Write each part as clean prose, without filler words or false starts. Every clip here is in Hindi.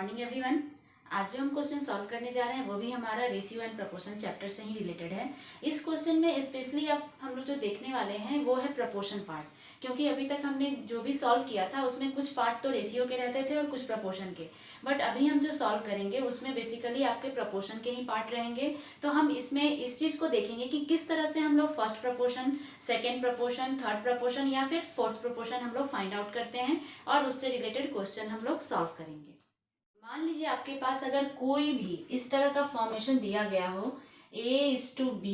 Morning everyone. आज जो हम क्वेश्चन सॉल्व करने जा रहे हैं वो भी हमारा रेशियो एंड प्रोपोर्शन चैप्टर से ही रिलेटेड है। इस क्वेश्चन में स्पेशली अब हम लोग जो देखने वाले हैं वो है प्रोपोर्शन पार्ट, क्योंकि अभी तक हमने जो भी सॉल्व किया था उसमें कुछ पार्ट तो रेशियो के रहते थे और कुछ प्रोपोर्शन के, बट अभी हम जो सॉल्व करेंगे उसमें बेसिकली आपके प्रोपोर्शन के ही पार्ट रहेंगे। तो हम इसमें इस चीज़ को देखेंगे कि किस तरह से हम लोग first proportion, second proportion, third proportion या फिर फोर्थ प्रोपोर्शन हम लोग फाइंड आउट करते हैं और उससे रिलेटेड क्वेश्चन हम लोग सॉल्व करेंगे। मान लीजिए आपके पास अगर कोई भी इस तरह का फॉर्मेशन दिया गया हो, A:B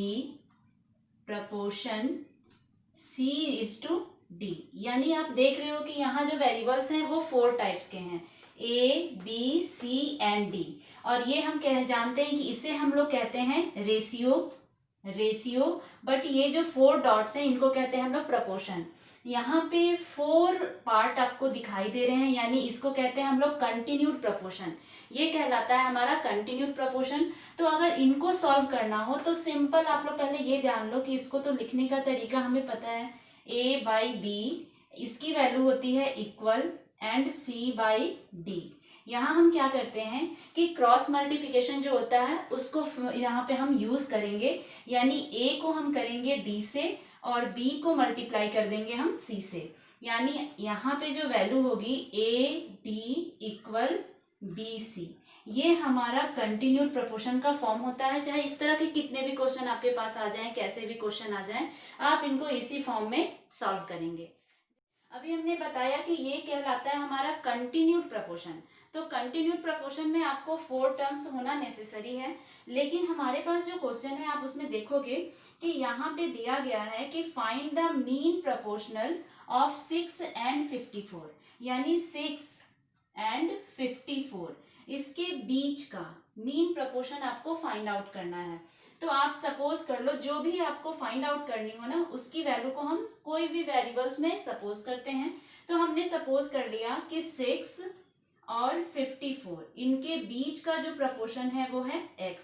प्रपोर्शन C:D, यानी आप देख रहे हो कि यहाँ जो वेरिएबल्स हैं वो 4 टाइप्स के हैं, A, B, C and D। और ये हम जानते हैं कि इसे हम लोग कहते हैं रेशियो, बट ये जो 4 डॉट्स हैं इनको कहते हैं हम लोग प्रपोर्शन। यहाँ पे 4 पार्ट आपको दिखाई दे रहे हैं, यानी इसको कहते हैं हम लोग कंटिन्यूड प्रपोर्शन। ये कहलाता है हमारा कंटिन्यूड प्रपोर्शन। तो अगर इनको सॉल्व करना हो तो सिंपल आप लोग पहले ये जान लो कि इसको तो लिखने का तरीका हमें पता है, A/B इसकी वैल्यू होती है इक्वल एंड C/D। यहाँ हम क्या करते हैं कि क्रॉस मल्टीप्लिकेशन जो होता है उसको यहाँ पे हम यूज करेंगे, यानी A को हम करेंगे D से और B को मल्टीप्लाई कर देंगे हम C से, यानी यहाँ पे जो वैल्यू होगी AD इक्वल BC। ये हमारा कंटिन्यूड प्रपोर्शन का फॉर्म होता है। चाहे इस तरह के कितने भी क्वेश्चन आपके पास आ जाएं, कैसे भी क्वेश्चन आ जाएं, आप इनको इसी फॉर्म में सॉल्व करेंगे। अभी हमने बताया कि ये कहलाता है हमारा कंटिन्यूड प्रपोर्शन। तो कंटिन्यूड प्रपोर्शन में आपको 4 टर्म्स होना नेसेसरी है, लेकिन हमारे पास जो क्वेश्चन है आप उसमें देखोगे कि यहाँ पे दिया गया है कि find the mean proportional of 6 and 54, यानी 6 एंड 54 इसके बीच का मीन प्रपोर्शन आपको फाइंड आउट करना है। तो आप सपोज कर लो जो भी आपको फाइंड आउट करनी हो ना उसकी वैल्यू को हम कोई भी वेरिएबल्स में सपोज करते हैं। तो हमने सपोज कर लिया कि 6 और 54 इनके बीच का जो प्रपोर्शन है वो है x,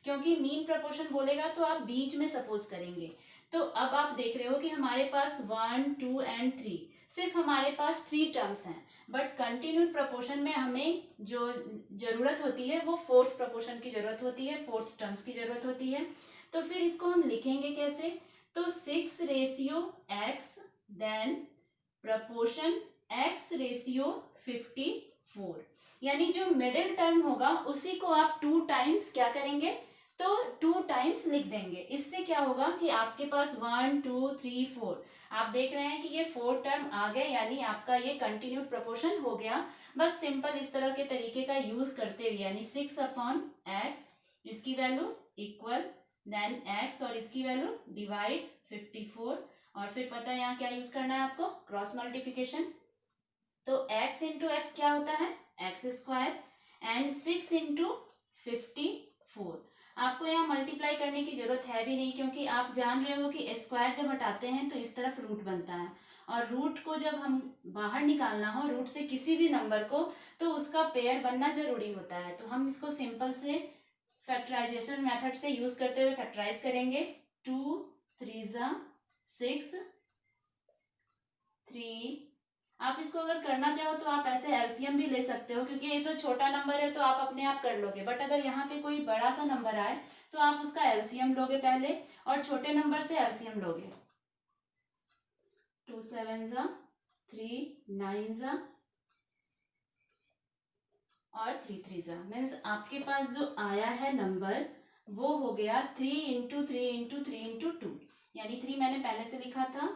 क्योंकि मीन प्रपोर्शन बोलेगा तो आप बीच में सपोज करेंगे। तो अब आप देख रहे हो कि हमारे पास 1, 2 एंड 3 सिर्फ हमारे पास 3 टर्म्स हैं, बट कंटिन्यूड प्रपोर्शन में हमें जो जरूरत होती है वो फोर्थ प्रपोर्शन की जरूरत होती है, फोर्थ टर्म्स की जरूरत होती है। तो फिर इसको हम लिखेंगे कैसे, तो 6:x देन प्रपोर्शन x:54, यानी जो मिडिल टर्म होगा उसी को आप 2 टाइम्स क्या करेंगे, तो 2 टाइम्स लिख देंगे। इससे क्या होगा कि आपके पास 1, 2, 3, 4 आप देख रहे हैं कि ये 4 टर्म आ गए, यानी आपका ये कंटिन्यूड प्रपोर्शन हो गया। बस सिंपल इस तरह के तरीके का यूज करते हुए, यानी 6/x इसकी वैल्यू इक्वल देन x और इसकी वैल्यू डिवाइड 54, और फिर पता है यहाँ क्या यूज करना है आपको, क्रॉस मल्टीप्लिकेशन। तो x इंटू एक्स क्या होता है, x² एंड 6 इंटू 54। आपको यहाँ मल्टीप्लाई करने की जरूरत है भी नहीं, क्योंकि आप जान रहे हो कि स्क्वायर जब हटाते हैं तो इस तरफ रूट बनता है, और रूट को जब हम बाहर निकालना हो रूट से किसी भी नंबर को, तो उसका पेयर बनना जरूरी होता है। तो हम इसको सिंपल से फैक्टराइजेशन मेथड से यूज करते हुए फैक्टराइज करेंगे। 2 3 6 3। आप इसको अगर करना चाहो तो आप ऐसे एलसीएम भी ले सकते हो, क्योंकि ये तो छोटा नंबर है तो आप अपने आप कर लोगे, बट अगर यहाँ पे कोई बड़ा सा नंबर आए तो आप उसका एलसीएम लोगे पहले, और छोटे नंबर से एलसीएम लोगे। 2 7 3 9 और 3 3 मीन्स आपके पास जो आया है नंबर वो हो गया 3 इंटू 3 इंटू 3 इंटू 2, यानी 3 मैंने पहले से लिखा था,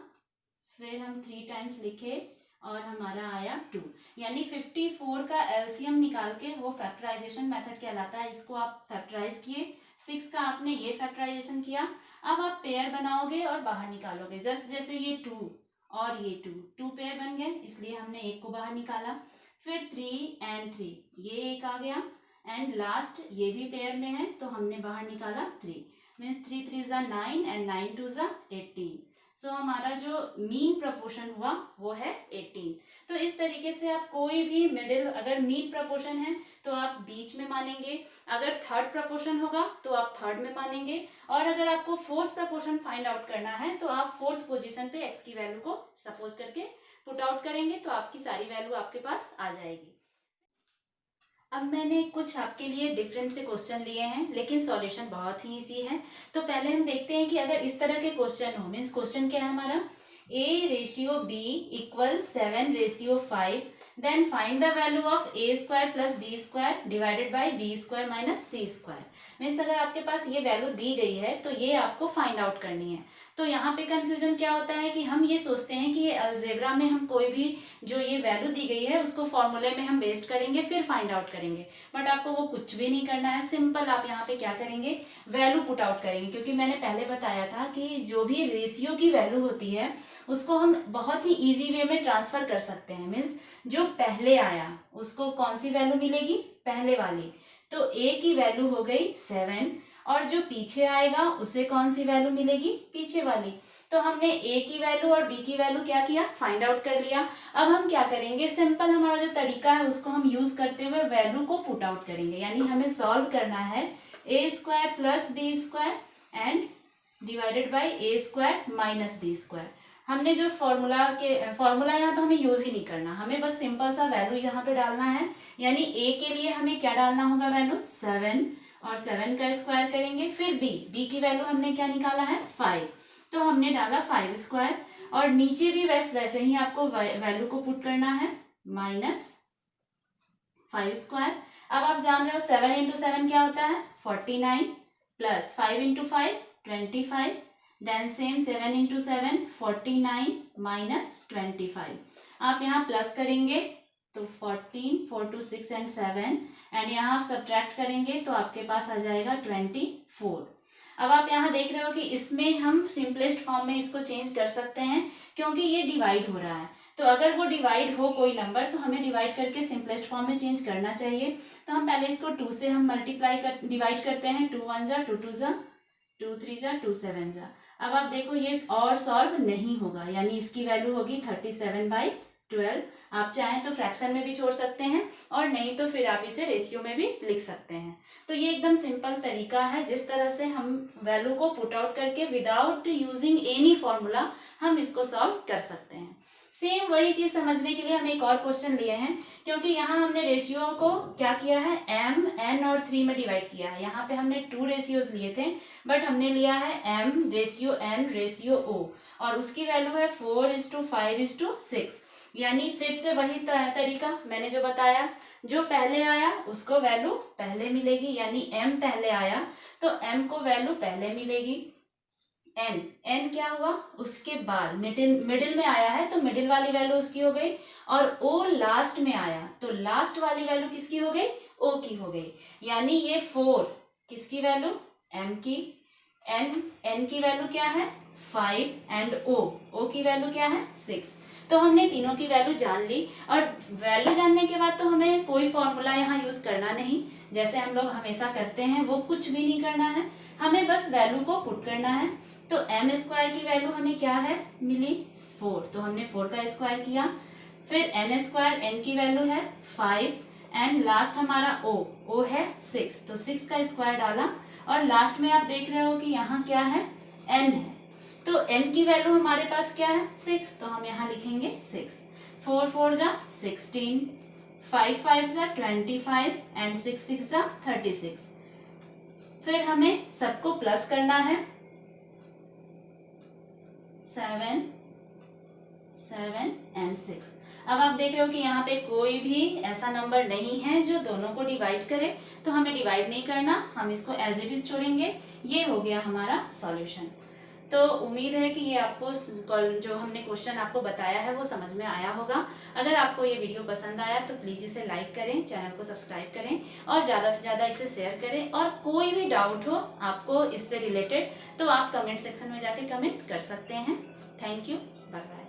फिर हम 3 टाइम्स लिखे और हमारा आया 2, यानी 54 का एलसीएम निकाल के, वो फैक्टराइजेशन मेथड कहलाता है, इसको आप फैक्टराइज किए। 6 का आपने ये फैक्टराइजेशन किया, अब आप पेयर बनाओगे और बाहर निकालोगे। जस्ट जैसे ये 2 और ये 2 पेयर बन गए, इसलिए हमने एक को बाहर निकाला। फिर 3 एंड 3 ये एक आ गया, एंड लास्ट ये भी पेयर में है तो हमने बाहर निकाला 3, मीन्स 3 3 9 एंड 9 2 18। सो हमारा जो मीन प्रपोर्शन हुआ वो है 18। तो इस तरीके से आप कोई भी मिडिल, अगर मीन प्रपोर्शन है तो आप बीच में मानेंगे, अगर थर्ड प्रपोर्शन होगा तो आप थर्ड में मानेंगे, और अगर आपको फोर्थ प्रपोर्शन फाइंड आउट करना है तो आप फोर्थ पोजीशन पे x की वैल्यू को सपोज करके पुट आउट करेंगे, तो आपकी सारी वैल्यू आपके पास आ जाएगी। अब मैंने कुछ आपके लिए डिफरेंट से क्वेश्चन लिए हैं, लेकिन सॉल्यूशन बहुत ही इजी है। तो पहले हम देखते हैं कि अगर इस तरह के क्वेश्चन हो, मीन्स क्वेश्चन क्या है हमारा, A/B = 7/5, then find the value of A² + B² divided by B² - C²। Means अगर आपके पास ये वैल्यू दी गई है तो ये आपको फाइंड आउट करनी है। तो यहाँ पे कंफ्यूजन क्या होता है कि हम ये सोचते हैं कि ये अलजेब्रा में हम कोई भी जो ये वैल्यू दी गई है उसको फॉर्मूले में हम वेस्ट करेंगे फिर फाइंड आउट करेंगे, बट आपको वो कुछ भी नहीं करना है। सिंपल आप यहाँ पे क्या करेंगे, वैल्यू पुट आउट करेंगे, क्योंकि मैंने पहले बताया था कि जो भी रेशियो की वैल्यू होती है उसको हम बहुत ही इजी वे में ट्रांसफर कर सकते हैं। मीन्स जो पहले आया उसको कौन सी वैल्यू मिलेगी, पहले वाली, तो a की वैल्यू हो गई 7, और जो पीछे आएगा उसे कौन सी वैल्यू मिलेगी, पीछे वाली। तो हमने a की वैल्यू और b की वैल्यू क्या किया, फाइंड आउट कर लिया। अब हम क्या करेंगे, सिंपल हमारा जो तरीका है उसको हम यूज करते हुए वैल्यू को पुट आउट करेंगे। यानी हमें सॉल्व करना है A² + B² and divided by A² - B²। हमने जो फॉर्मूला यहाँ तो हमें यूज ही नहीं करना, हमें बस सिंपल सा वैल्यू यहाँ पे डालना है। यानी a के लिए हमें क्या डालना होगा, वैल्यू 7, और 7 का स्क्वायर करेंगे। फिर b की वैल्यू हमने क्या निकाला है, 5, तो हमने डाला 5², और नीचे भी वैसे ही आपको वैल्यू को पुट करना है -5²। अब आप जान रहे हो 7 × 7 क्या होता है, 49, प्लस 5 × 5 25, देन सेम 7 × 7 49 - 25। आप यहाँ प्लस करेंगे तो 14, 4 2 6 एंड 7, एंड यहाँ आप सब्ट्रैक्ट करेंगे तो आपके पास आ जाएगा 24। अब आप यहाँ देख रहे हो कि इसमें हम सिंपलेस्ट फॉर्म में इसको चेंज कर सकते हैं, क्योंकि ये डिवाइड हो रहा है। तो अगर वो डिवाइड हो कोई नंबर तो हमें डिवाइड करके सिंपलेस्ट फॉर्म में चेंज करना चाहिए। तो हम पहले इसको 2 से हम डिवाइड करते हैं। 2 1 = 2 2 = 2 3 = 2 7 = अब आप देखो ये और सॉल्व नहीं होगा, यानी इसकी वैल्यू होगी 37/12। आप चाहें तो फ्रैक्शन में भी छोड़ सकते हैं, और नहीं तो फिर आप इसे रेशियो में भी लिख सकते हैं। तो ये एकदम सिंपल तरीका है जिस तरह से हम वैल्यू को पुट आउट करके विदाउट यूजिंग एनी फॉर्मूला हम इसको सॉल्व कर सकते हैं। सेम वही चीज समझने के लिए हम एक और क्वेश्चन लिए हैं, क्योंकि यहाँ हमने रेशियो को क्या किया है, m, n और 3 में डिवाइड किया है। यहाँ पे हमने 2 रेशियोज लिए थे, बट हमने लिया है m/n/o, और उसकी वैल्यू है 4:5:6। यानी फिर से वही तरीका मैंने जो बताया, जो पहले आया उसको वैल्यू पहले मिलेगी। यानी m पहले आया तो m को वैल्यू पहले मिलेगी। n क्या हुआ, उसके बाद मिडिल में आया है तो मिडिल वाली वैल्यू उसकी हो गई, और o लास्ट में आया तो लास्ट वाली वैल्यू किसकी हो गई, o की हो गई। यानी ये 4 किसकी वैल्यू, m की, n की वैल्यू क्या है 5, एंड o की वैल्यू क्या है 6। तो हमने तीनों की वैल्यू जान ली, और वैल्यू जानने के बाद तो हमें कोई फॉर्मूला यहाँ यूज करना नहीं, जैसे हम लोग हमेशा करते हैं, वो कुछ भी नहीं करना है, हमें बस वैल्यू को पुट करना है। तो m² की वैल्यू हमें क्या है मिली 4, तो हमने 4 का स्क्वायर किया। फिर n² की वैल्यू है 5, एंड लास्ट हमारा o है 6, तो 6 का स्क्वायर डाला, और लास्ट में आप देख रहे हो कि यहाँ क्या है, n है, तो n की वैल्यू हमारे पास क्या है 6, तो हम यहाँ लिखेंगे 6। 4 4 = 16, 5 5 = 25, एंड 6 6 = 36। फिर हमें सबको प्लस करना है, 7 7 एंड 6। अब आप देख रहे हो कि यहाँ पे कोई भी ऐसा नंबर नहीं है जो दोनों को डिवाइड करे, तो हमें डिवाइड नहीं करना, हम इसको एज इट इज छोड़ेंगे। ये हो गया हमारा सॉल्यूशन। तो उम्मीद है कि ये आपको जो हमने क्वेश्चन आपको बताया है वो समझ में आया होगा। अगर आपको ये वीडियो पसंद आया तो प्लीज़ इसे लाइक करें, चैनल को सब्सक्राइब करें, और ज़्यादा से ज़्यादा इसे शेयर करें। और कोई भी डाउट हो आपको इससे रिलेटेड तो आप कमेंट सेक्शन में जाके कमेंट कर सकते हैं। Thank you, bye bye.